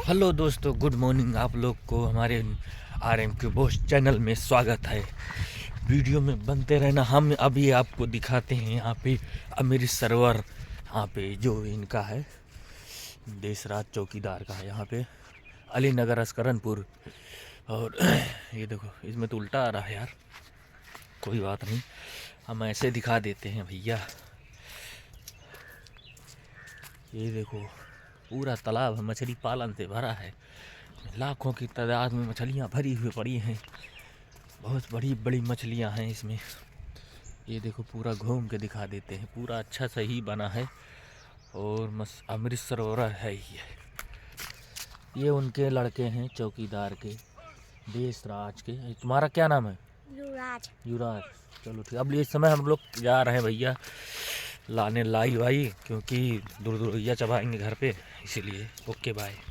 Hello दोस्तों, good morning. आप लोग को हमारे RM के बॉस चैनल में स्वागत है। वीडियो में बनते रहना। हम अभी आपको दिखाते हैं यहाँ पे अमृत सरोवर, यहाँ पे जो इनका है देशराज चौकीदार का है, यहाँ पे अली नगर अस्करनपुर। और ये देखो, इसमें तो उल्टा आ रहा है यार, कोई बात नहीं, हम ऐसे दिखा देते हैं भैया। ये देखो, पूरा तालाब मछली पालन से भरा है। लाखों की तादाद में मछलियाँ भरी हुई पड़ी हैं। बहुत बड़ी बड़ी मछलियाँ हैं इसमें। ये देखो, पूरा घूम के दिखा देते हैं। पूरा अच्छा सही बना है और अमृत सरोवर है ये उनके लड़के हैं चौकीदार के, देशराज के। तुम्हारा क्या नाम है? युवराज। युवराज। चलो ठीक। अब इस समय हम लोग जा रहे हैं भैया लाने लाई वाई, क्योंकि दूर दूर चबाएंगे घर पे, इसीलिए। Okay bye.